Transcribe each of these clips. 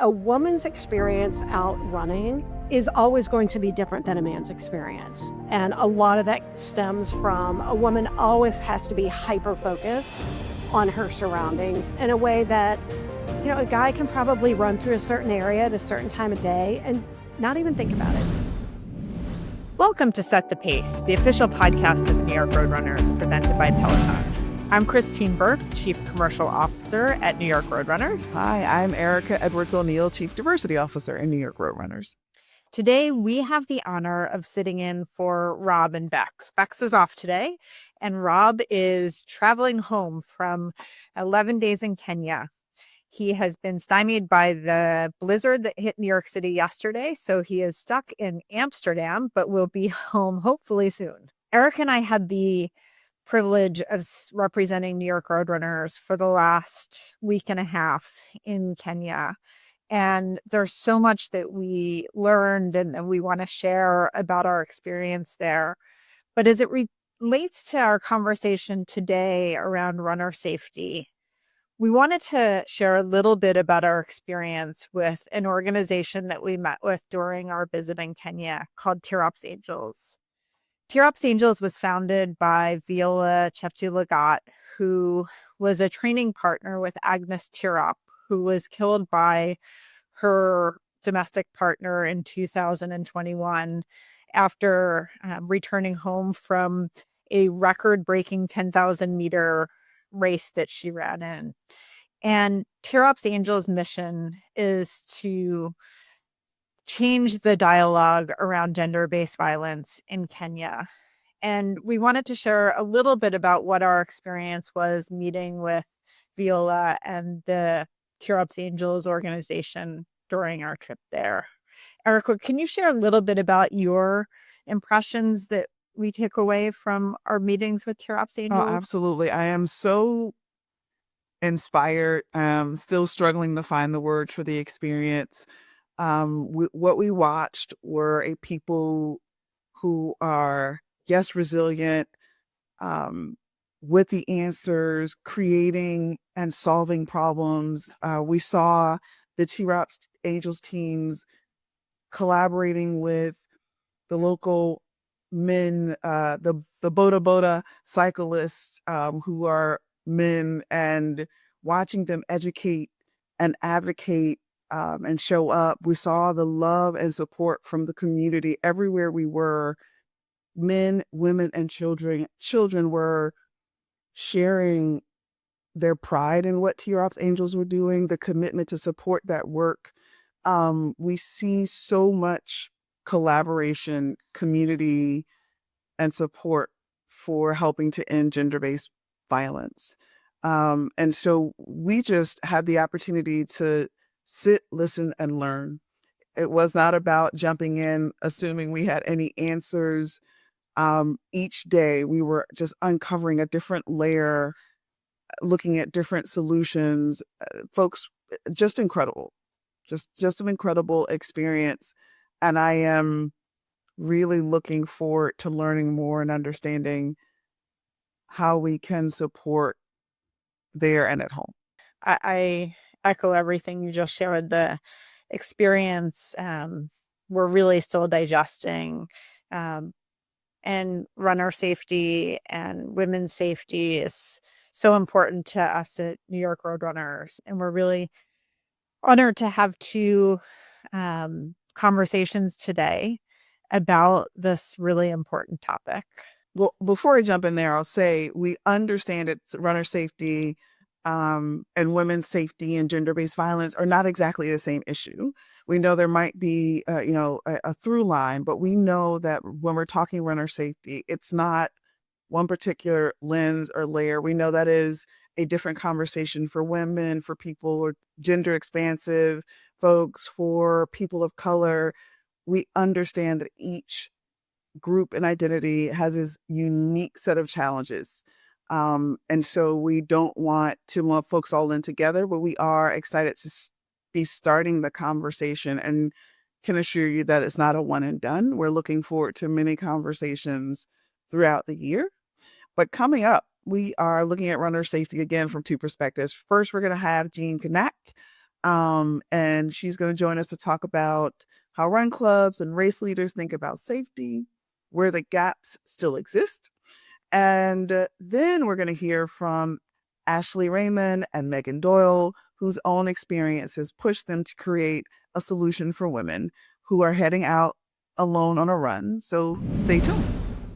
a woman's experience out running is always going to be different than a man's experience. And a lot of that stems from a woman always has to be hyper-focused on her surroundings in a way that, a guy can probably run through a certain area at a certain time of day and not even think about it. Welcome to Set the Pace, the official podcast of New York Roadrunners, presented by Peloton. I'm Christine Burke, Chief Commercial Officer at New York Roadrunners. Hi, I'm Erica Edwards-O'Neill, Chief Diversity Officer in New York Roadrunners. Today, we have the honor of sitting in for Rob and Bex. Bex is off today, and Rob is traveling home from 11 days in Kenya. He has been stymied by the blizzard that hit New York City yesterday, so he is stuck in Amsterdam, but will be home hopefully soon. Eric and I had the privilege of representing New York Roadrunners for the last week and a half in Kenya. And there's so much that we learned and that we want to share about our experience there. But as it relates to our conversation today around runner safety, we wanted to share a little bit about our experience with an organization that we met with during our visit in Kenya called Tirop Angels. Tirop Angels was founded by Viola Cheptulagat, who was a training partner with Agnes Tirop, who was killed by her domestic partner in 2021 after returning home from a record-breaking 10,000-meter race that she ran in. And Tirop Angels' mission is to change the dialogue around gender-based violence in Kenya. And we wanted to share a little bit about what our experience was meeting with Viola and the Tirop Angels organization during our trip there. Erica, can you share a little bit about your impressions that we take away from our meetings with Tirop Angels? Oh, absolutely. I am so inspired. Still struggling to find the words for the experience. What we watched were a people who are, yes, resilient, with the answers, creating and solving problems. We saw the Tirop Angels teams collaborating with the local men, the Boda Boda cyclists, who are men, and watching them educate and advocate and show up. We saw the love and support from the community everywhere we were. Men, women, and children were sharing their pride in what Tirop Angels were doing, the commitment to support that work. We see so much collaboration, community, and support for helping to end gender-based violence. And so we just had the opportunity to sit, listen, and learn. It was not about jumping in, assuming we had any answers. Each day we were just uncovering a different layer, looking at different solutions. Folks, just incredible. Just an incredible experience. And I am really looking forward to learning more and understanding how we can support there and at home. I echo everything you just shared. The experience, we're really still digesting, and runner safety and women's safety is so important to us at New York Roadrunners. And we're really honored to have two conversations today about this really important topic. Well, before I jump in there, I'll say we understand it's runner safety and women's safety and gender-based violence are not exactly the same issue. We know there might be, a through line, but we know that when we're talking runner safety, it's not one particular lens or layer. We know that is a different conversation for women, for people or gender expansive folks, for people of color. We understand that each group and identity has its unique set of challenges. And so we don't want to lump folks all in together, but we are excited to be starting the conversation and can assure you that it's not a one and done. We're looking forward to many conversations throughout the year. But coming up, we are looking at runner safety again from two perspectives. First, we're going to have Jean Knaack, And she's going to join us to talk about how run clubs and race leaders think about safety, where the gaps still exist. And then we're going to hear from Ashley Raymond and Meagan Doyle, whose own experiences pushed them to create a solution for women who are heading out alone on a run. So stay tuned.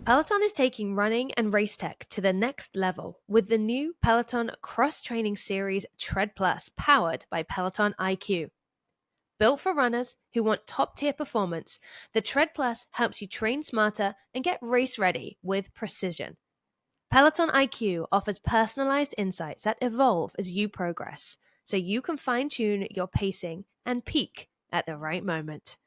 Peloton is taking running and race tech to the next level with the new Peloton cross-training series Tread Plus, powered by Peloton IQ. Built for runners who want top-tier performance, the Tread Plus helps you train smarter and get race-ready with precision. Peloton IQ offers personalized insights that evolve as you progress, so you can fine-tune your pacing and peak at the right moment.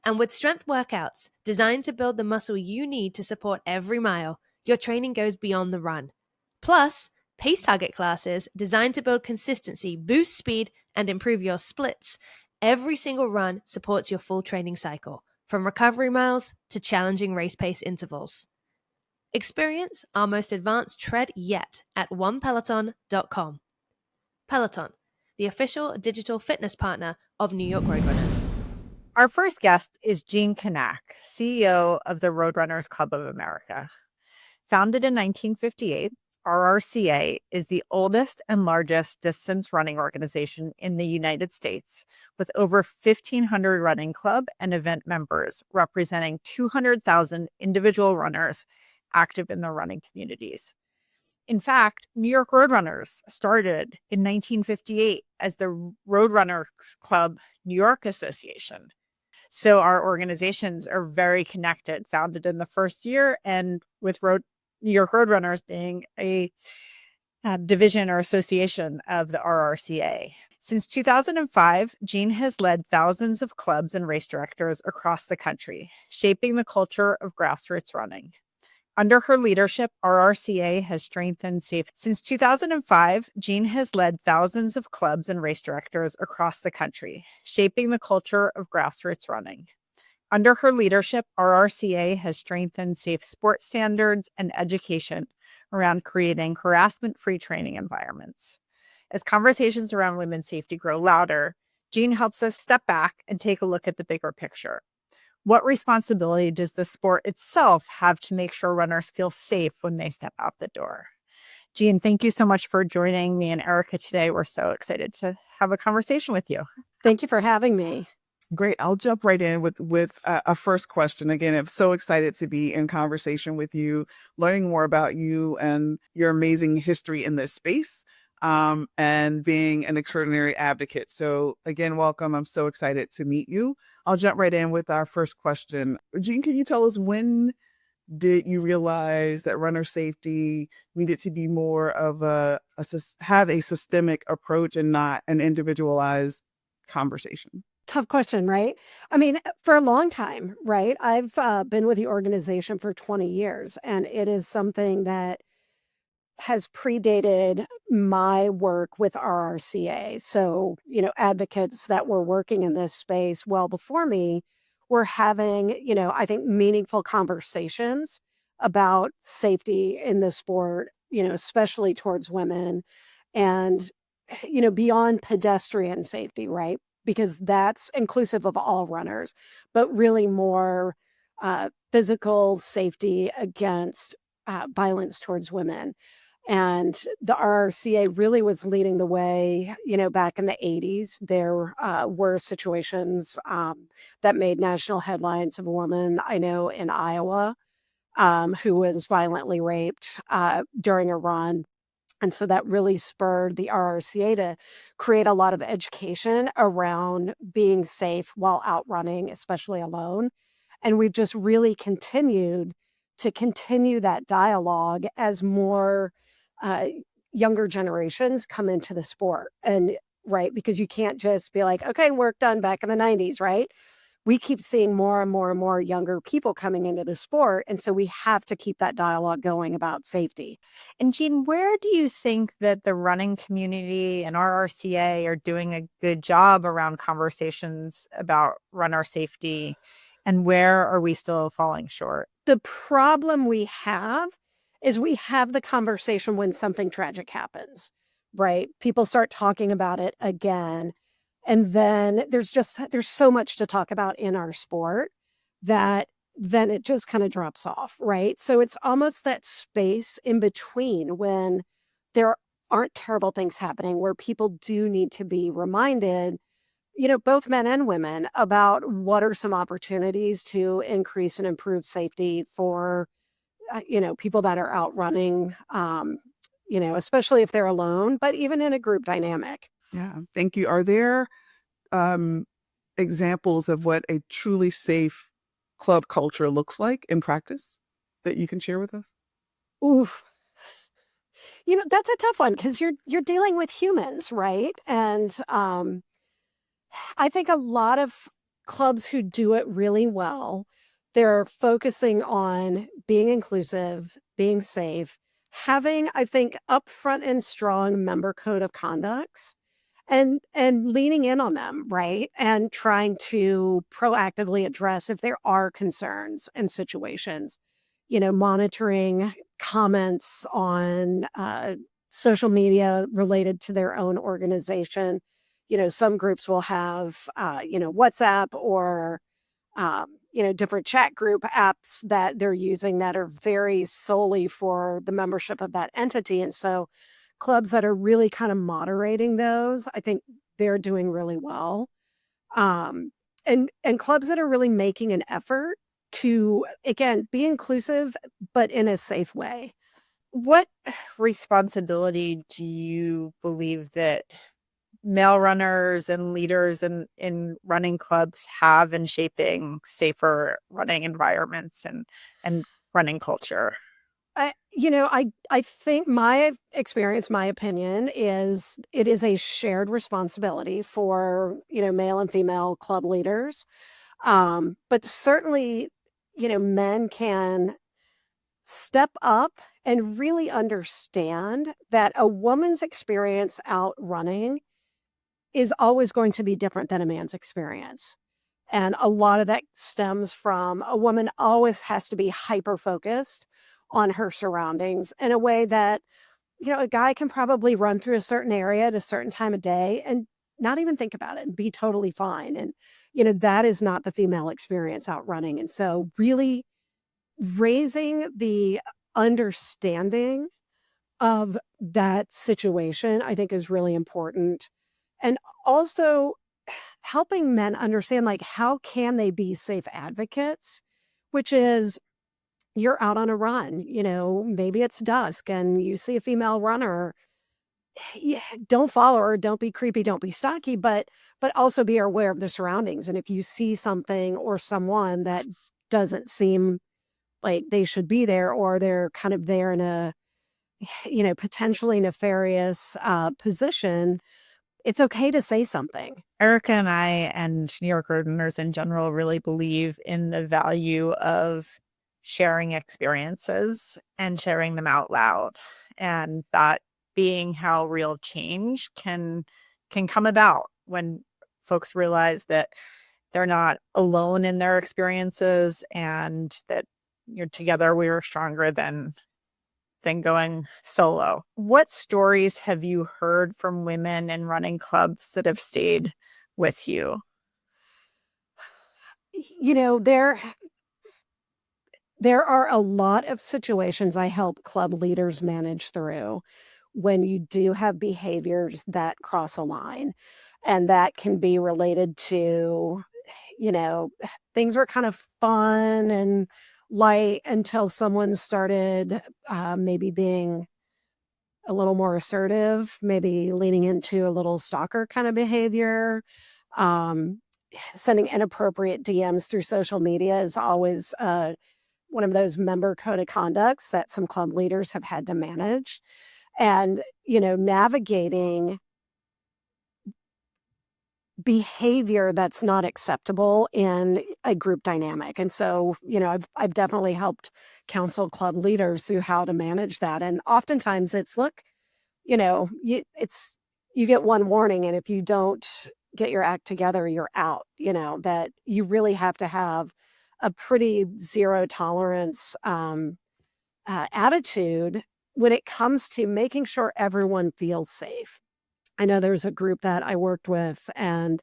And with strength workouts designed to build the muscle you need to support every mile, your training goes beyond the run. Plus, pace target classes designed to build consistency, boost speed, and improve your splits. Every single run supports your full training cycle, from recovery miles to challenging race pace intervals. Experience our most advanced tread yet at onepeloton.com. Peloton, the official digital fitness partner of New York Roadrunners. Our first guest is Jean Knaack, CEO of the Roadrunners Club of America. Founded in 1958, RRCA is the oldest and largest distance running organization in the United States, with over 1,500 running club and event members representing 200,000 individual runners active in their running communities. In fact, New York Roadrunners started in 1958 as the Roadrunners Club New York Association. So our organizations are very connected, founded in the first year, and with New York Roadrunners being a division or association of the RRCA. Since 2005, Jean has led thousands of clubs and race directors across the country, shaping the culture of grassroots running. Under her leadership, RRCA has strengthened safety. Since 2005, Jean has led thousands of clubs and race directors across the country, shaping the culture of grassroots running. Under her leadership, RRCA has strengthened safe sport standards and education around creating harassment-free training environments. As conversations around women's safety grow louder, Jean helps us step back and take a look at the bigger picture. What responsibility does the sport itself have to make sure runners feel safe when they step out the door? Jean, thank you so much for joining me and Erica today. We're so excited to have a conversation with you. Thank you for having me. Great. I'll jump right in with a first question. Again, I'm so excited to be in conversation with you, learning more about you and your amazing history in this space, and being an extraordinary advocate. So again, welcome. I'm so excited to meet you. I'll jump right in with our first question. Jean, can you tell us, when did you realize that runner safety needed to be more of have a systemic approach and not an individualized conversation? Tough question, right? I mean, for a long time, right? I've been with the organization for 20 years, and it is something that has predated my work with RRCA. So, advocates that were working in this space well before me were having, I think meaningful conversations about safety in the sport, especially towards women and, beyond pedestrian safety, right? Because that's inclusive of all runners, but really more physical safety against violence towards women. And the RRCA really was leading the way, back in the 80s. There were situations that made national headlines of a woman I know in Iowa who was violently raped during a run. And so that really spurred the RRCA to create a lot of education around being safe while out running, especially alone. And we've just really continued that dialogue as more younger generations come into the sport. And right, because you can't just be like, okay, work done back in the 90s, right? We keep seeing more and more and more younger people coming into the sport. And so we have to keep that dialogue going about safety. And Jean, where do you think that the running community and RRCA are doing a good job around conversations about runner safety? And where are we still falling short? The problem we have is we have the conversation when something tragic happens, right? People start talking about it again. And then there's so much to talk about in our sport that then it just kind of drops off, right? So it's almost that space in between when there aren't terrible things happening, where people do need to be reminded, both men and women, about what are some opportunities to increase and improve safety for, people that are out running, especially if they're alone, but even in a group dynamic. Yeah, thank you. Are there um, examples of what a truly safe club culture looks like in practice that you can share with us? Oof. That's a tough one because you're dealing with humans, right? And I think a lot of clubs who do it really well, they're focusing on being inclusive, being safe, having, I think, upfront and strong member code of conducts, and leaning in on them, right? And trying to proactively address if there are concerns and situations, monitoring comments on social media related to their own organization. Some groups will have, WhatsApp or, different chat group apps that they're using that are very solely for the membership of that entity. And so clubs that are really kind of moderating those, I think they're doing really well. And clubs that are really making an effort to, again, be inclusive, but in a safe way. What responsibility do you believe that male runners and leaders in running clubs have in shaping safer running environments and running culture? I think my experience, my opinion is it is a shared responsibility for, male and female club leaders. But certainly, men can step up and really understand that a woman's experience out running is always going to be different than a man's experience. And a lot of that stems from a woman always has to be hyper focused on her surroundings in a way that, a guy can probably run through a certain area at a certain time of day and not even think about it and be totally fine. And, that is not the female experience out running. And so really raising the understanding of that situation, I think, is really important. And also helping men understand, like, how can they be safe advocates, which is you're out on a run, maybe it's dusk and you see a female runner. Yeah, don't follow her, don't be creepy, don't be stocky, but also be aware of the surroundings. And if you see something or someone that doesn't seem like they should be there, or they're kind of there in a, potentially nefarious position, it's okay to say something. Erica and I and New York runners in general really believe in the value of sharing experiences and sharing them out loud, and that being how real change can come about when folks realize that they're not alone in their experiences, and that you're together we are stronger than going solo. What stories have you heard from women in running clubs that have stayed with you? There are a lot of situations I help club leaders manage through when you do have behaviors that cross a line. And that can be related to, you know, things were kind of fun and light until someone started maybe being a little more assertive, maybe leaning into a little stalker kind of behavior. Um, Sending inappropriate DMs through social media is always one of those member code of conducts that some club leaders have had to manage. And, navigating behavior that's not acceptable in a group dynamic. And so, I've definitely helped counsel club leaders through how to manage that. And oftentimes it's, look, you get one warning, and if you don't get your act together, you're out. That you really have to have a pretty zero tolerance attitude when it comes to making sure everyone feels safe. I know there's a group that I worked with, and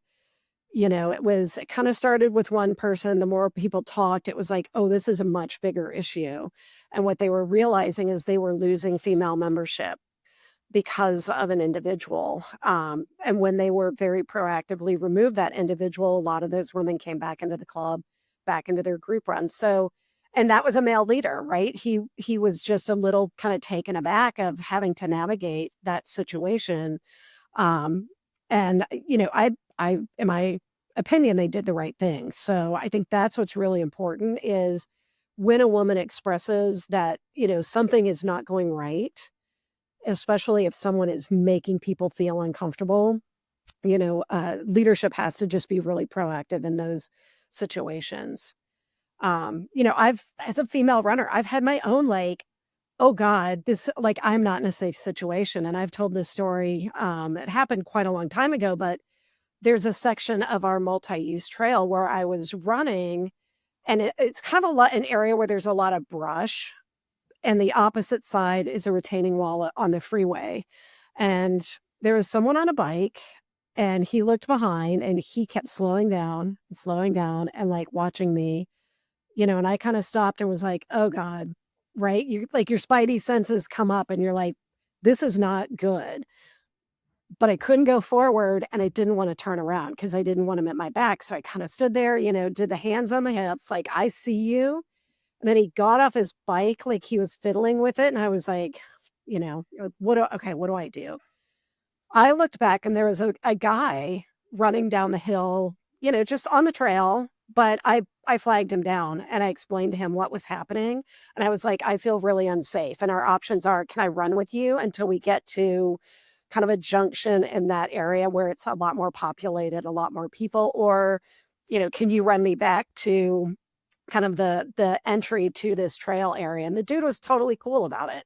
it kind of started with one person. The more people talked, it was like, oh, this is a much bigger issue. And what they were realizing is they were losing female membership because of an individual. And when they were very proactively removed that individual, a lot of those women came back into the club, back into their group runs. So, and that was a male leader, right? He was just a little kind of taken aback of having to navigate that situation. And in my opinion, they did the right thing. So I think that's what's really important is when a woman expresses that, something is not going right, especially if someone is making people feel uncomfortable, leadership has to just be really proactive in those situations. As a female runner, I've had my own oh God, I'm not in a safe situation. And I've told this story. It happened quite a long time ago, but there's a section of our multi-use trail where I was running, and it's kind of an area where there's a lot of brush, and the opposite side is a retaining wall on the freeway. And there was someone on a bike, and he looked behind, and he kept slowing down, and watching me, and I kind of stopped and was like, oh God, right? You your spidey senses come up and you're like, this is not good. But I couldn't go forward, and I didn't want to turn around because I didn't want him at my back. So I kind of stood there, did the hands on the hips, like, I see you. And then he got off his bike, like he was fiddling with it. And I was like, what do I do? I looked back, and there was a guy running down the hill, just on the trail. But I flagged him down, and I explained to him what was happening. And I was like, I feel really unsafe. And our options are, can I run with you until we get to kind of a junction in that area where it's a lot more populated, a lot more people, or, can you run me back to kind of the entry to this trail area? And the dude was totally cool about it.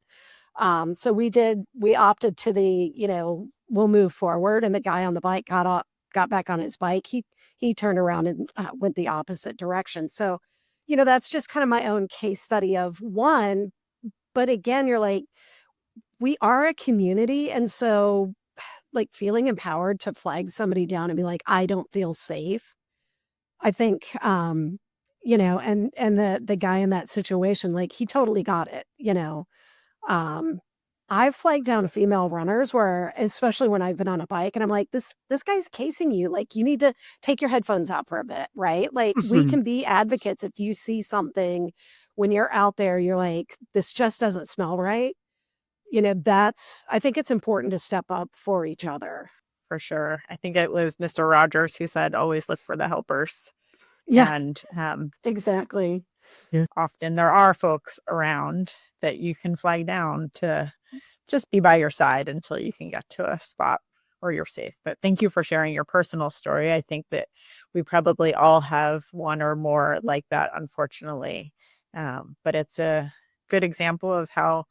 So we opted to we'll move forward. And the guy on the bike got back on his bike. He turned around and went the opposite direction. So, that's just kind of my own case study of one. But again, you're like, we are a community. And so feeling empowered to flag somebody down and be like, I don't feel safe. I think, and the guy in that situation, he totally got it, I've flagged down female runners where, especially when I've been on a bike, and I'm like, this guy's casing you. You need to take your headphones out for a bit, right? We can be advocates. If you see something when you're out there, you're like, this just doesn't smell right. I think it's important to step up for each other. For sure. I think it was Mr. Rogers who said, always look for the helpers. Yeah. And exactly. Often there are folks around that you can flag down to just be by your side until you can get to a spot where you're safe. But thank you for sharing your personal story. I think that we probably all have one or more like that, unfortunately. But it's a good example of how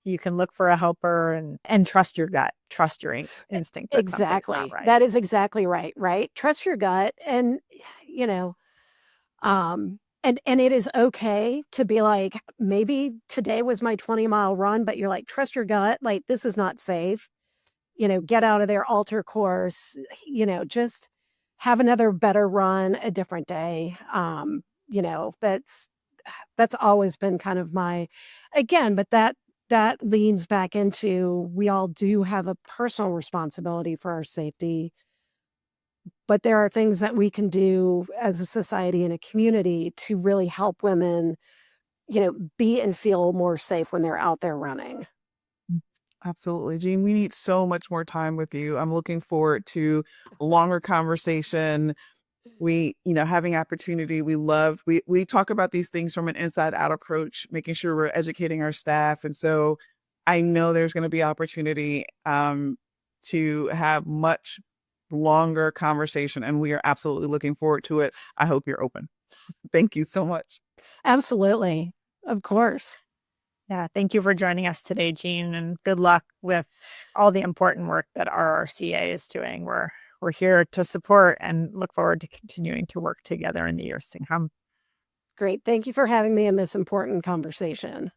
you can look for a helper and trust your gut, trust your instinct. Exactly. Right. That is exactly right. Right. Trust your gut. And, and it is okay to be like, maybe today was my 20-mile run, but you're like, trust your gut. This is not safe. Get out of there, alter course, just have another better run a different day. That's always been kind of but that leans back into, we all do have a personal responsibility for our safety, but there are things that we can do as a society and a community to really help women, be and feel more safe when they're out there running. Absolutely. Jean, we need so much more time with you. I'm looking forward to a longer conversation. We, having opportunity, we talk about these things from an inside out approach, making sure we're educating our staff. And so I know there's going to be opportunity to have much longer conversation, and we are absolutely looking forward to it. I hope you're open. Thank you so much. Absolutely. Of course. Yeah. Thank you for joining us today, Jean, and good luck with all the important work that RRCA is doing. We're here to support and look forward to continuing to work together in the years to come. Great. Thank you for having me in this important conversation.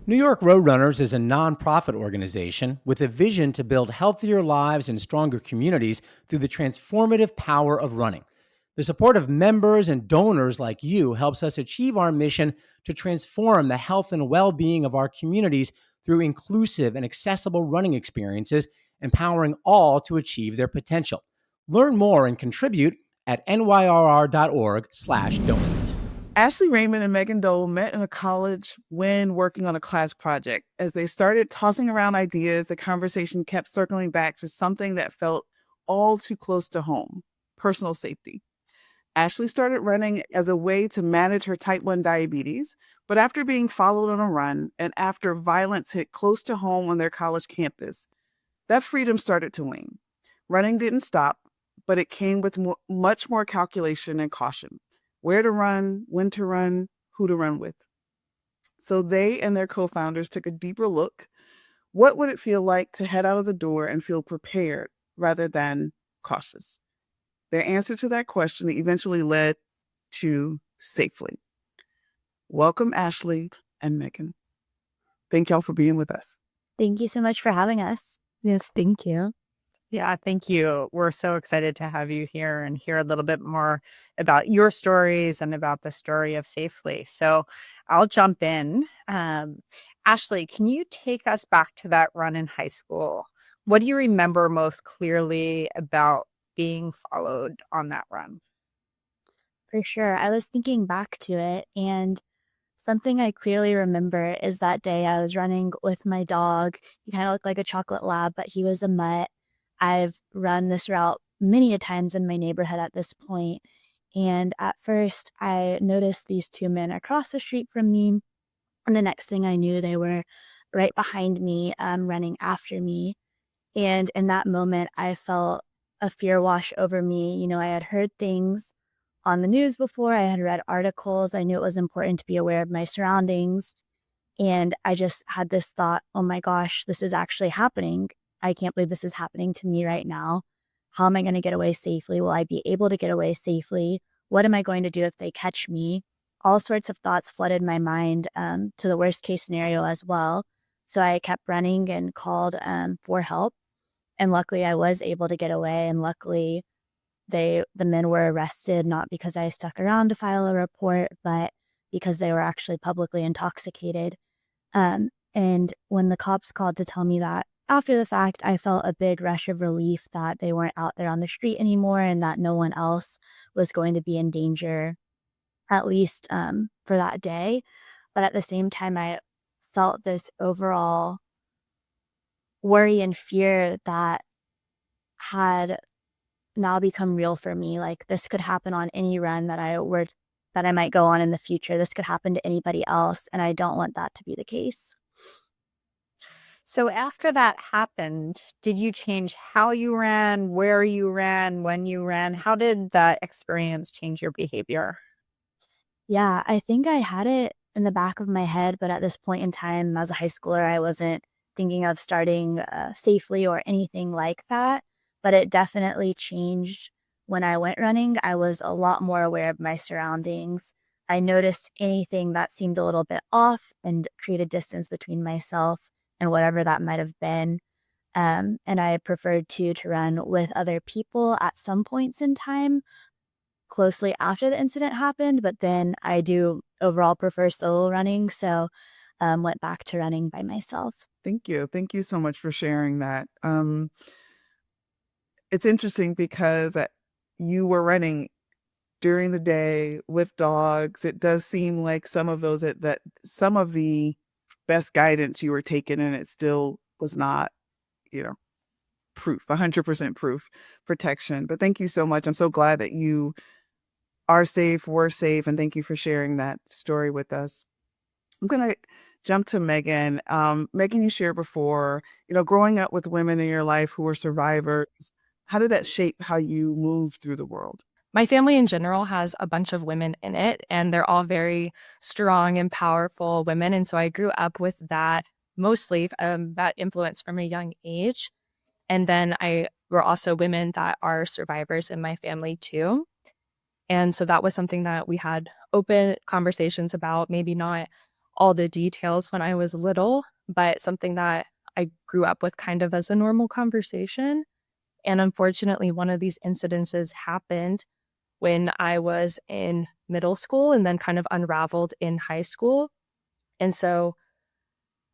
New York Roadrunners is a nonprofit organization with a vision to build healthier lives and stronger communities through the transformative power of running. The support of members and donors like you helps us achieve our mission to transform the health and well-being of our communities through inclusive and accessible running experiences, empowering all to achieve their potential. Learn more and contribute at nyrr.org/donate. Ashley, Raymond, and Meagan Doyle met in a college when working on a class project. As they started tossing around ideas, the conversation kept circling back to something that felt all too close to home: personal safety. Ashley started running as a way to manage her type 1 diabetes, but after being followed on a run and after violence hit close to home on their college campus, that freedom started to wane. Running didn't stop, but it came with much more calculation and caution. Where to run, when to run, who to run with. So they and their co-founders took a deeper look. What would it feel like to head out of the door and feel prepared rather than cautious? Their answer to that question eventually led to safely. Welcome, Ashley and Meagan. Thank y'all for being with us. Thank you so much for having us. Yes, thank you. Yeah, thank you. We're so excited to have you here and hear a little bit more about your stories and about the story of Safely. So I'll jump in. Ashley, can you take us back to that run in high school? What do you remember most clearly about being followed on that run? For sure. I was thinking back to it, and something I clearly remember is that day I was running with my dog. He kind of looked like a chocolate lab, but he was a mutt. I've run this route many a times in my neighborhood at this point. And at first, I noticed these two men across the street from me. And the next thing I knew, they were right behind me, running after me. And in that moment, I felt a fear wash over me. You know, I had heard things on the news before, I had read articles. I knew it was important to be aware of my surroundings. And I just had this thought, oh my gosh, this is actually happening. I can't believe this is happening to me right now. How am I going to get away safely? Will I be able to get away safely? What am I going to do if they catch me? All sorts of thoughts flooded my mind, to the worst case scenario as well. So I kept running and called for help. And luckily I was able to get away. And luckily the men were arrested, not because I stuck around to file a report, but because they were actually publicly intoxicated. And when the cops called to tell me that, after the fact, I felt a big rush of relief that they weren't out there on the street anymore and that no one else was going to be in danger, at least for that day. But at the same time, I felt this overall worry and fear that had now become real for me. Like, this could happen on any run that I might go on in the future. This could happen to anybody else, and I don't want that to be the case. So after that happened, did you change how you ran, where you ran, when you ran? How did that experience change your behavior? Yeah, I think I had it in the back of my head, but at this point in time, as a high schooler, I wasn't thinking of starting safely or anything like that. But it definitely changed when I went running. I was a lot more aware of my surroundings. I noticed anything that seemed a little bit off and created distance between myself and whatever that might have been. And I preferred to run with other people at some points in time, closely after the incident happened, but then I do overall prefer solo running, so went back to running by myself. Thank you. Thank you so much for sharing that. It's interesting because you were running during the day with dogs. It does seem like some of the best guidance you were taking, and it still was not, proof, 100% proof protection. But thank you so much. I'm so glad that you are safe, were safe, and thank you for sharing that story with us. I'm going to jump to Meagan. Meagan, you shared before, growing up with women in your life who were survivors. How did that shape how you moved through the world? My family in general has a bunch of women in it, and they're all very strong and powerful women. And so I grew up with that mostly, that influence from a young age. And then were also women that are survivors in my family too. And so that was something that we had open conversations about, maybe not all the details when I was little, but something that I grew up with kind of as a normal conversation. And unfortunately, one of these incidences happened when I was in middle school and then kind of unraveled in high school. And so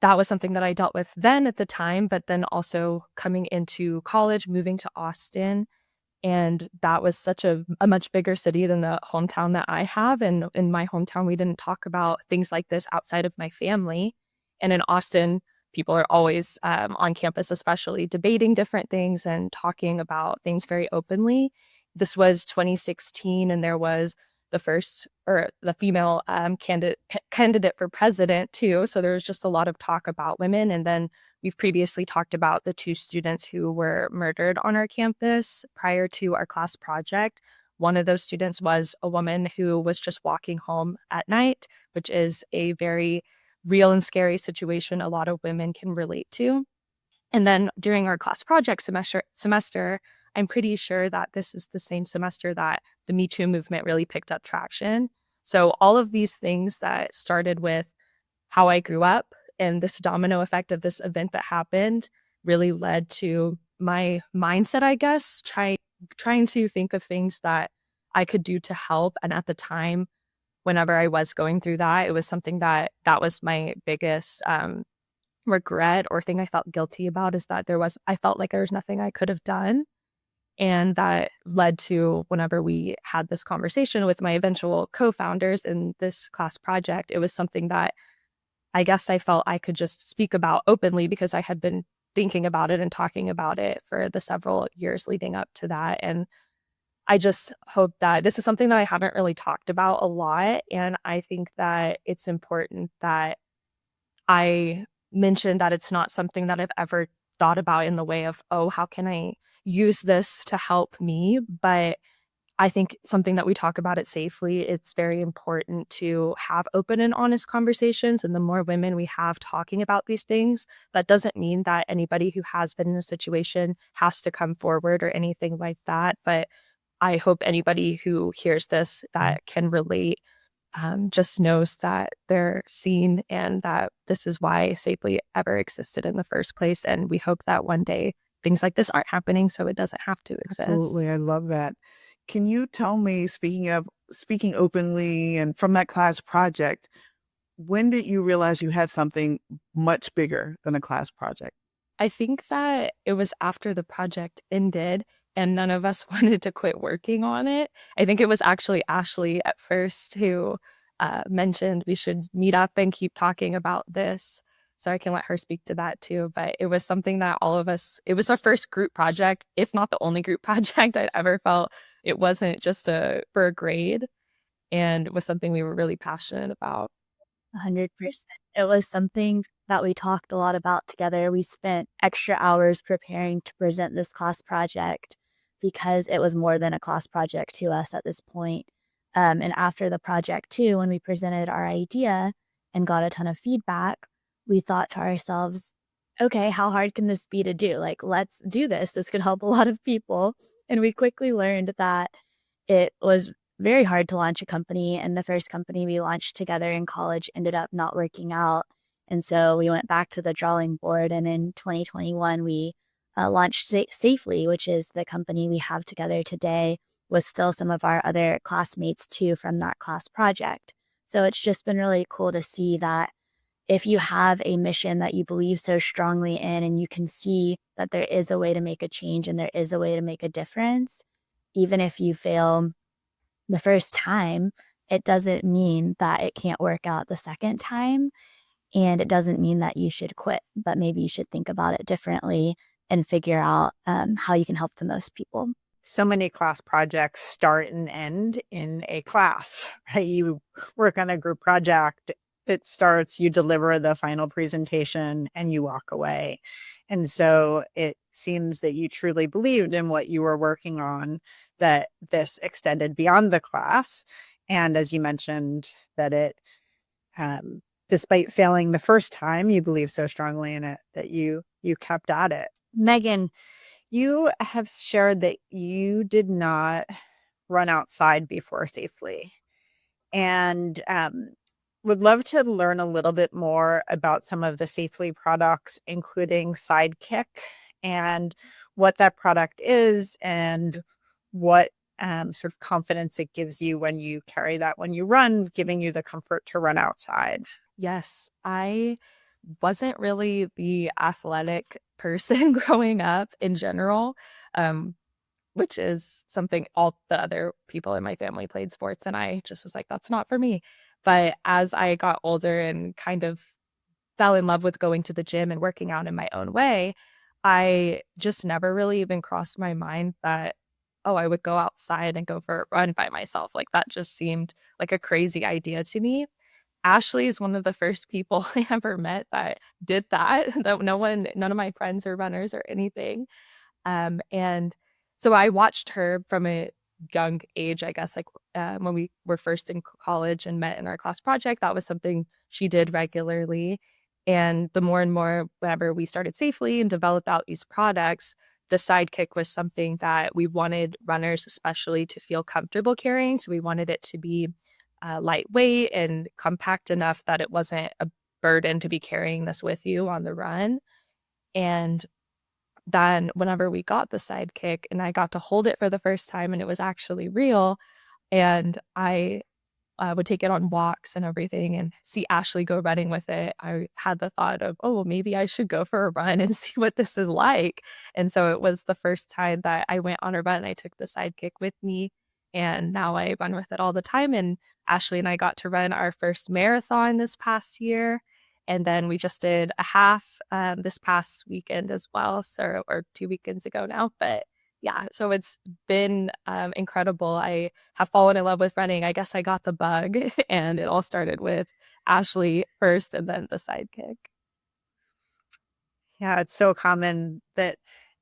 that was something that I dealt with then at the time, but then also coming into college, moving to Austin. And that was such a much bigger city than the hometown that I have. And in my hometown, we didn't talk about things like this outside of my family. And in Austin, people are always on campus, especially debating different things and talking about things very openly. This was 2016, and there was the first or the female candidate for president too. So there was just a lot of talk about women. And then we've previously talked about the 2 students who were murdered on our campus prior to our class project. One of those students was a woman who was just walking home at night, which is a very real and scary situation a lot of women can relate to. And then during our class project semester, I'm pretty sure that this is the same semester that the Me Too movement really picked up traction. So all of these things that started with how I grew up and this domino effect of this event that happened really led to my mindset, I guess, trying to think of things that I could do to help. And at the time, whenever I was going through that, it was something that was my biggest regret or thing I felt guilty about, is that I felt like there was nothing I could have done. And that led to whenever we had this conversation with my eventual co-founders in this class project, it was something that I guess I felt I could just speak about openly because I had been thinking about it and talking about it for the several years leading up to that. And I just hope that this is something that I haven't really talked about a lot. And I think that it's important that I mention that it's not something that I've ever thought about in the way of, oh, how can I use this to help me? But I think something that we talk about it safely, it's very important to have open and honest conversations. And the more women we have talking about these things, that doesn't mean that anybody who has been in a situation has to come forward or anything like that. But I hope anybody who hears this that can relate just knows that they're seen and that this is why Safely ever existed in the first place. And we hope that one day things like this aren't happening so it doesn't have to exist. Absolutely. I love that. Can you tell me, speaking of speaking openly and from that class project, when did you realize you had something much bigger than a class project? I think that it was after the project ended and none of us wanted to quit working on it. I think it was actually Ashley at first who mentioned we should meet up and keep talking about this. So I can let her speak to that too. But it was something that all of us, it was our first group project, if not the only group project I'd ever felt. It wasn't just for a grade, and it was something we were really passionate about. 100%. It was something that we talked a lot about together. We spent extra hours preparing to present this class project because it was more than a class project to us at this point. And after the project too, when we presented our idea and got a ton of feedback, we thought to ourselves, okay, how hard can this be to do? Like, let's do this. This could help a lot of people. And we quickly learned that it was very hard to launch a company. And the first company we launched together in college ended up not working out. And so we went back to the drawing board. And in 2021, we launched Safely, which is the company we have together today, with still some of our other classmates too from that class project. So it's just been really cool to see that if you have a mission that you believe so strongly in and you can see that there is a way to make a change and there is a way to make a difference, even if you fail the first time, it doesn't mean that it can't work out the second time. And it doesn't mean that you should quit, but maybe you should think about it differently and figure out how you can help the most people. So many class projects start and end in a class, right? You work on a group project, it starts, you deliver the final presentation, and you walk away. And so it seems that you truly believed in what you were working on, that this extended beyond the class. And as you mentioned, that it, despite failing the first time, you believe so strongly in it that you kept at it. Meagan, you have shared that you did not run outside before Safely. And Would love to learn a little bit more about some of the Safely products, including Sidekick, and what that product is and what sort of confidence it gives you when you carry that when you run, giving you the comfort to run outside. Yes, I wasn't really the athletic person growing up in general, um, which is something all the other people in my family played sports, and I just was like, "That's not for me." But as I got older and kind of fell in love with going to the gym and working out in my own way, I just never really even crossed my mind that, oh, I would go outside and go for a run by myself. Like, that just seemed like a crazy idea to me. Ashley is one of the first people I ever met that did that, that none of my friends are runners or anything. And so I watched her from a young age, I guess, like when we were first in college and met in our class project, that was something she did regularly. And the more and more, whenever we started Safely and developed out these products, the Sidekick was something that we wanted runners, especially, to feel comfortable carrying. So we wanted it to be lightweight and compact enough that it wasn't a burden to be carrying this with you on the run. And then whenever we got the Sidekick and I got to hold it for the first time and it was actually real, and I would take it on walks and everything and see Ashley go running with it, I had the thought of, oh, well, maybe I should go for a run and see what this is like. And so it was the first time that I went on a run. I took the Sidekick with me, and now I run with it all the time. And Ashley and I got to run our first marathon this past year. And then we just did a half this past weekend as well, so or 2 weekends ago now. But yeah, so it's been incredible. I have fallen in love with running. I guess I got the bug, and it all started with Ashley first and then the Sidekick. Yeah, it's so common that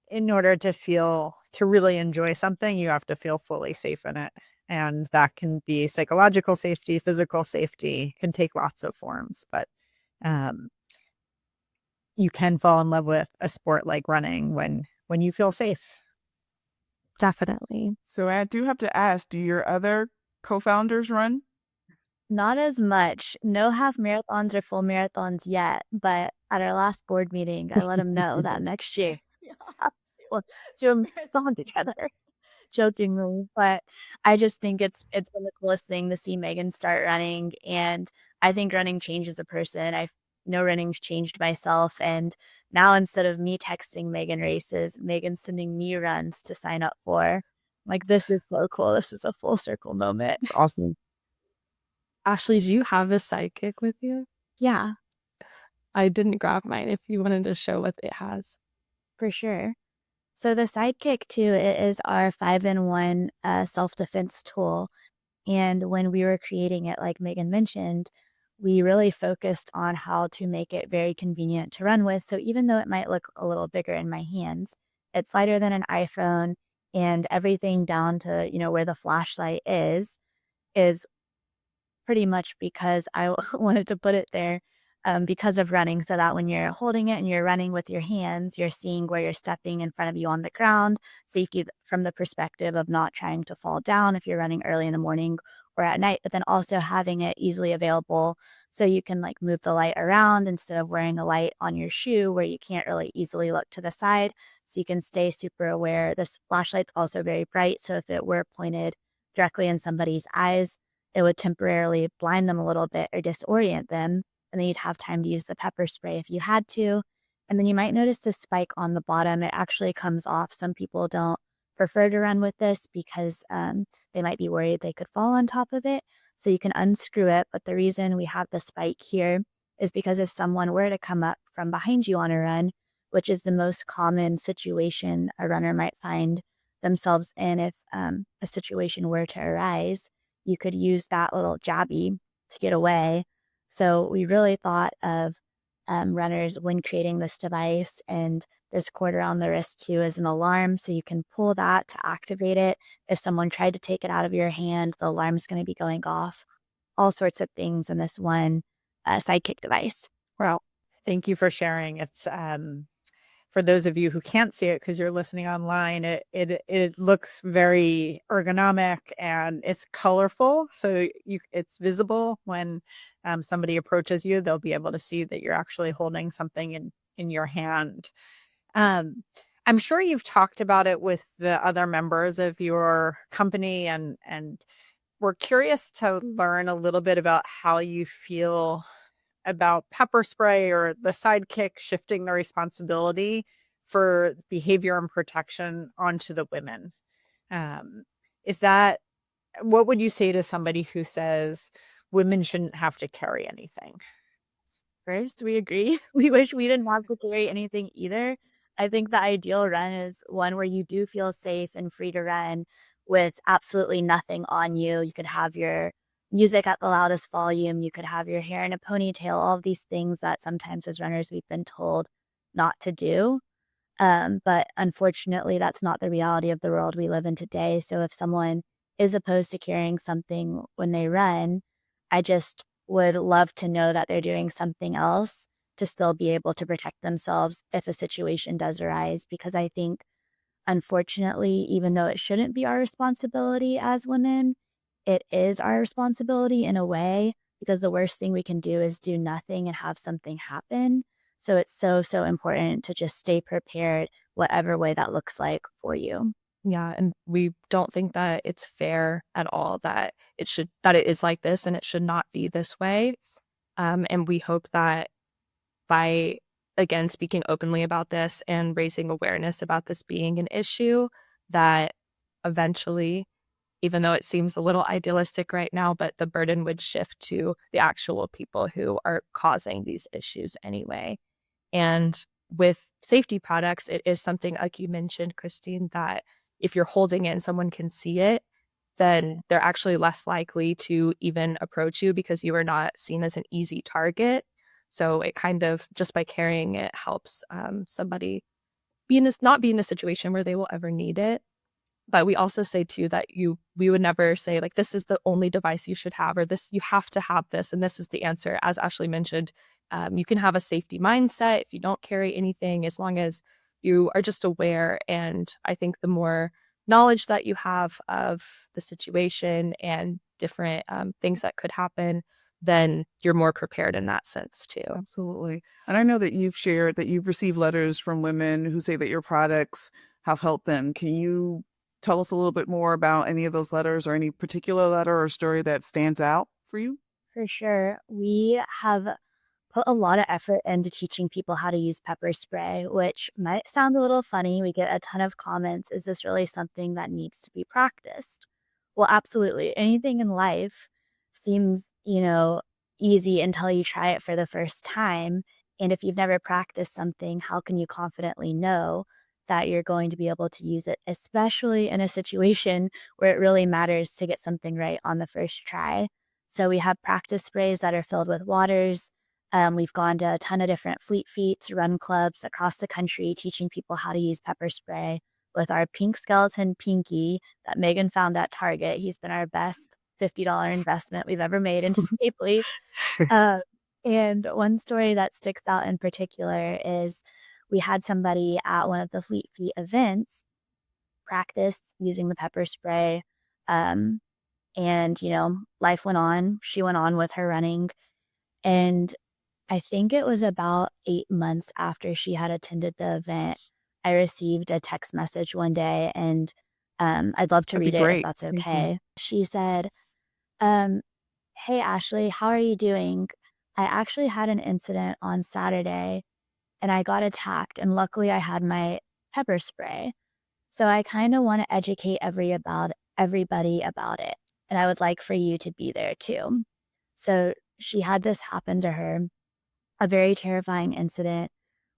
in order to really enjoy something, you have to feel fully safe in it. And that can be psychological safety, physical safety, can take lots of forms. But um, you can fall in love with a sport like running when you feel safe. Definitely. So I do have to ask, do your other co-founders run? Not as much. No half marathons or full marathons yet, but at our last board meeting, I let them know that next year we'll do a marathon together, jokingly. But I just think it's been the coolest thing to see Meagan start running, and I think running changes a person. I know running's changed myself, and now instead of me texting Meagan races, Megan's sending me runs to sign up for. Like, this is so cool. This is a full circle moment. Awesome. Ashley, do you have a Sidekick with you? Yeah, I didn't grab mine if you wanted to show what it has. for sure. So the Sidekick too, it is our 5-in-1 self-defense tool. And when we were creating it, like Meagan mentioned, we really focused on how to make it very convenient to run with. So even though it might look a little bigger in my hands, it's lighter than an iPhone, and everything down to, where the flashlight is pretty much because I wanted to put it there because of running, so that when you're holding it and you're running with your hands, you're seeing where you're stepping in front of you on the ground, safety from the perspective of not trying to fall down if you're running early in the morning or at night, but then also having it easily available so you can like move the light around instead of wearing a light on your shoe where you can't really easily look to the side. So you can stay super aware. This flashlight's also very bright, so if it were pointed directly in somebody's eyes, it would temporarily blind them a little bit or disorient them, and then you'd have time to use the pepper spray if you had to. And then you might notice this spike on the bottom. It actually comes off. Some people don't prefer to run with this because they might be worried they could fall on top of it. So you can unscrew it. But the reason we have the spike here is because if someone were to come up from behind you on a run, which is the most common situation a runner might find themselves in if a situation were to arise, you could use that little jabby to get away. So we really thought of runners when creating this device, and this cord around the wrist too is an alarm. So you can pull that to activate it. If someone tried to take it out of your hand, the alarm is going to be going off. All sorts of things in this one Sidekick device. Well, thank you for sharing. It's for those of you who can't see it because you're listening online, it looks very ergonomic and it's colorful. So it's visible when somebody approaches you, they'll be able to see that you're actually holding something in your hand. I'm sure you've talked about it with the other members of your company, and we're curious to learn a little bit about how you feel about pepper spray or the Sidekick shifting the responsibility for behavior and protection onto the women. Is that, what would you say to somebody who says women shouldn't have to carry anything? First, we agree. We wish we didn't have to carry anything either. I think the ideal run is one where you do feel safe and free to run with absolutely nothing on you. You could have your music at the loudest volume. You could have your hair in a ponytail, all of these things that sometimes as runners we've been told not to do. But unfortunately, that's not the reality of the world we live in today. So if someone is opposed to carrying something when they run, I just would love to know that they're doing something else to still be able to protect themselves if a situation does arise. Because I think, unfortunately, even though it shouldn't be our responsibility as women, it is our responsibility in a way, because the worst thing we can do is do nothing and have something happen. So it's so, so important to just stay prepared, whatever way that looks like for you. Yeah, and we don't think that it's fair at all that it is like this and it should not be this way. And we hope that by, again, speaking openly about this and raising awareness about this being an issue, that eventually, even though it seems a little idealistic right now, but the burden would shift to the actual people who are causing these issues anyway. And with safety products, it is something, like you mentioned, Christine, that if you're holding it and someone can see it, then they're actually less likely to even approach you because you are not seen as an easy target. So it kind of, just by carrying it, helps somebody not be in a situation where they will ever need it. But we also say too that we would never say like, this is the only device you should have, or this, you have to have this, and this is the answer. As Ashley mentioned, you can have a safety mindset if you don't carry anything, as long as you are just aware. And I think the more knowledge that you have of the situation and different things that could happen, then you're more prepared in that sense too. Absolutely. And I know that you've shared that you've received letters from women who say that your products have helped them. Can you tell us a little bit more about any of those letters, or any particular letter or story that stands out for you? For sure. We have put a lot of effort into teaching people how to use pepper spray, which might sound a little funny. We get a ton of comments. Is this really something that needs to be practiced? Well, absolutely. Anything in life seems, easy until you try it for the first time. And if you've never practiced something, how can you confidently know that you're going to be able to use it, especially in a situation where it really matters to get something right on the first try? So we have practice sprays that are filled with waters. We've gone to a ton of different fleet feet, run clubs across the country, teaching people how to use pepper spray with our pink skeleton Pinky that Meagan found at Target. He's been our best $50 investment we've ever made into Stapley. And one story that sticks out in particular is we had somebody at one of the Fleet Feet events practice using the pepper spray. And, life went on. She went on with her running. And I think it was about 8 months after she had attended the event, I received a text message one day, and I'd love to That'd be read it if great. that's Thank you. okay. She said, "Hey, Ashley, how are you doing? I actually had an incident on Saturday and I got attacked, and luckily I had my pepper spray. So I kind of want to educate everybody about it. And I would like for you to be there too." So she had this happen to her, a very terrifying incident.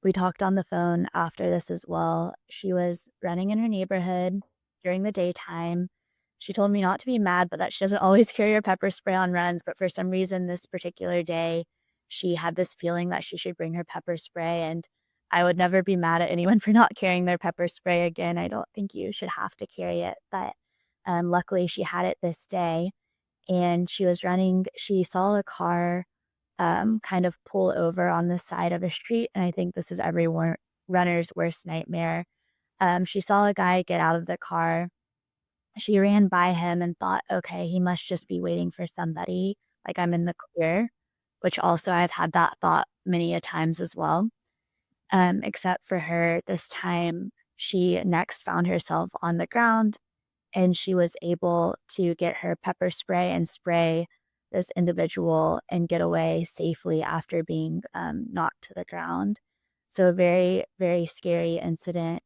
We talked on the phone after this as well. She was running in her neighborhood during the daytime. She told me not to be mad, but that she doesn't always carry her pepper spray on runs. But for some reason, this particular day, she had this feeling that she should bring her pepper spray. And I would never be mad at anyone for not carrying their pepper spray again. I don't think you should have to carry it. But luckily, she had it this day. And she was running. She saw a car kind of pull over on the side of a street. And I think this is every runner's worst nightmare. She saw a guy get out of the car. She ran by him and thought, okay, he must just be waiting for somebody, like I'm in the clear, which also I've had that thought many a times as well. Except for her, this time she next found herself on the ground and she was able to get her pepper spray and spray this individual and get away safely after being knocked to the ground. So a very, very scary incident,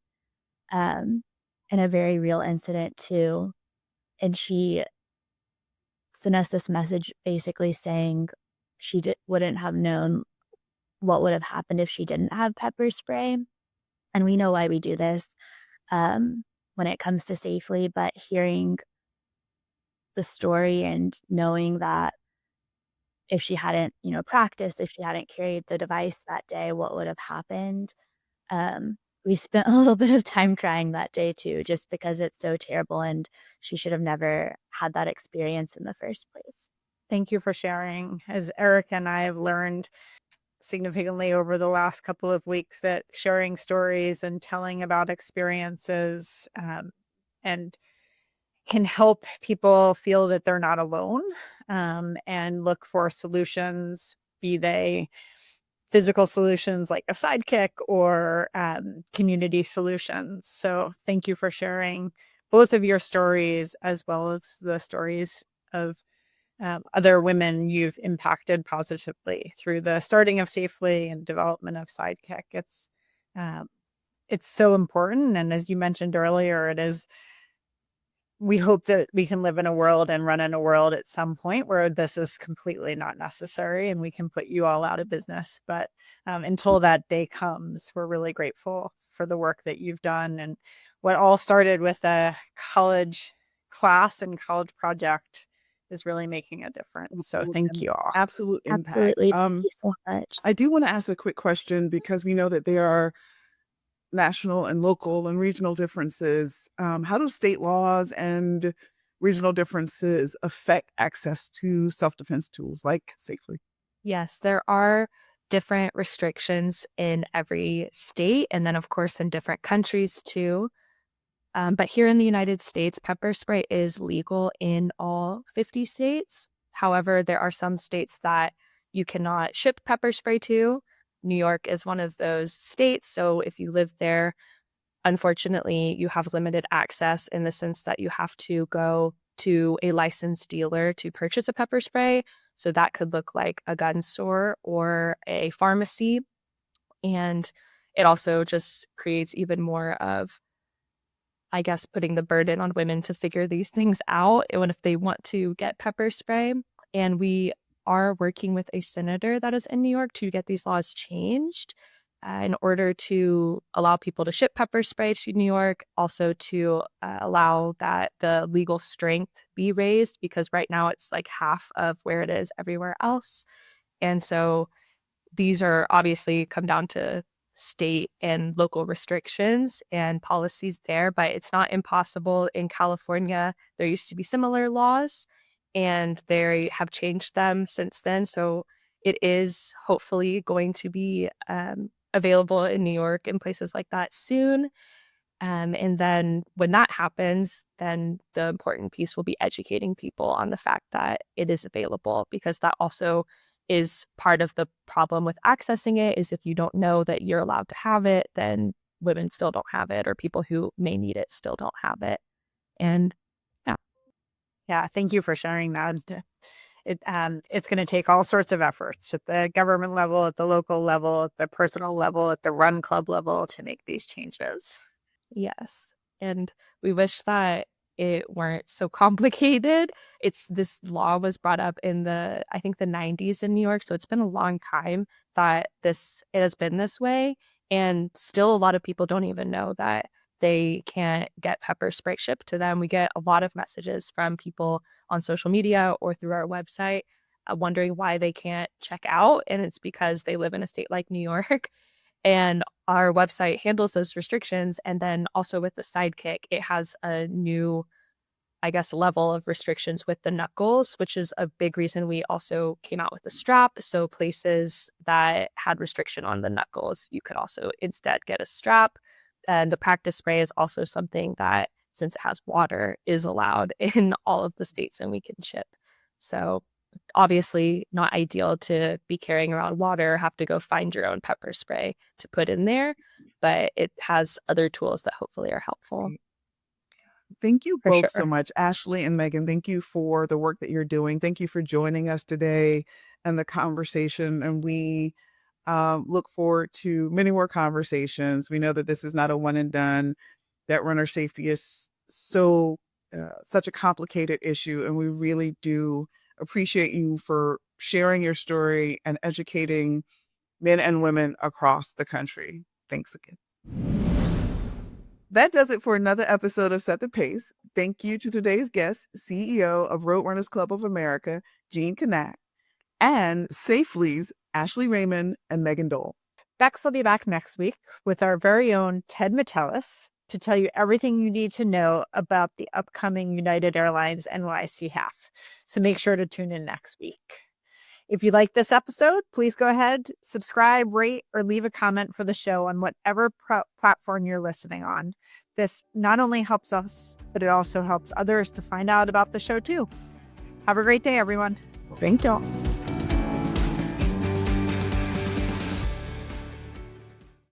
and a very real incident too. And she sent us this message basically saying she wouldn't have known what would have happened if she didn't have pepper spray. And we know why we do this when it comes to safely, but hearing the story and knowing that if she hadn't, practiced, if she hadn't carried the device that day, what would have happened? We spent a little bit of time crying that day too, just because it's so terrible and she should have never had that experience in the first place. Thank you for sharing. As Erica and I have learned significantly over the last couple of weeks, that sharing stories and telling about experiences and can help people feel that they're not alone, and look for solutions, be they physical solutions like a Sidekick or community solutions. So thank you for sharing both of your stories as well as the stories of other women you've impacted positively through the starting of Safely and development of Sidekick. It's so important. And as you mentioned earlier, we hope that we can live in a world and run in a world at some point where this is completely not necessary and we can put you all out of business. But until that day comes, we're really grateful for the work that you've done and what all started with a college class and college project is really making a difference. So thank you all. Absolute impact. Absolutely. Thank you so much. I do want to ask a quick question because we know that there are national and local and regional differences. How do state laws and regional differences affect access to self-defense tools like Safely? Yes, there are different restrictions in every state, and then, of course, in different countries too. But here in the United States, pepper spray is legal in all 50 states. However, there are some states that you cannot ship pepper spray to. New York is one of those states. So if you live there, unfortunately, you have limited access in the sense that you have to go to a licensed dealer to purchase a pepper spray. So that could look like a gun store or a pharmacy. And it also just creates even more of, I guess, putting the burden on women to figure these things out and if they want to get pepper spray. And we are working with a senator that is in New York to get these laws changed in order to allow people to ship pepper spray to New York, also to allow that the legal strength be raised, because right now it's like half of where it is everywhere else. And so these are obviously come down to state and local restrictions and policies there, but it's not impossible. In California, there used to be similar laws and they have changed them since then. So it is hopefully going to be available in New York and places like that soon. And then when that happens, then the important piece will be educating people on the fact that it is available, because that also is part of the problem with accessing it. Is if you don't know that you're allowed to have it, then women still don't have it, or people who may need it still don't have it. And yeah, thank you for sharing that. It's going to take all sorts of efforts at the government level, at the local level, at the personal level, at the run club level to make these changes. yes, and we wish that it weren't so complicated. This law was brought up in I think the 90s in New York, so it's been a long time that it has been this way, and still a lot of people don't even know that they can't get pepper spray shipped to them. We get a lot of messages from people on social media or through our website wondering why they can't check out, and it's because they live in a state like New York. And our website handles those restrictions. And then also with the Sidekick, it has a new I guess, level of restrictions with the knuckles, which is a big reason we also came out with the strap. So places that had restriction on the knuckles, you could also instead get a strap. And the practice spray is also something that, since it has water, is allowed in all of the states and we can ship. So obviously not ideal to be carrying around water, have to go find your own pepper spray to put in there, but it has other tools that hopefully are helpful. Thank you For both so sure. much. Ashley and Meagan, thank you for the work that you're doing. Thank you for joining us today and the conversation. And we look forward to many more conversations. We know that this is not a one and done, that runner safety is such a complicated issue. And we really do appreciate you for sharing your story and educating men and women across the country. Thanks again. That does it for another episode of Set the Pace. Thank you to today's guests, CEO of Roadrunners Club of America, Jean Knaack, and Safely's Ashley Raymond and Meagan Doyle. Bex will be back next week with our very own Ted Metellus to tell you everything you need to know about the upcoming United Airlines NYC half. So make sure to tune in next week. If you like this episode, please go ahead, subscribe, rate, or leave a comment for the show on whatever platform you're listening on. This not only helps us, but it also helps others to find out about the show too. Have a great day, everyone. Thank y'all.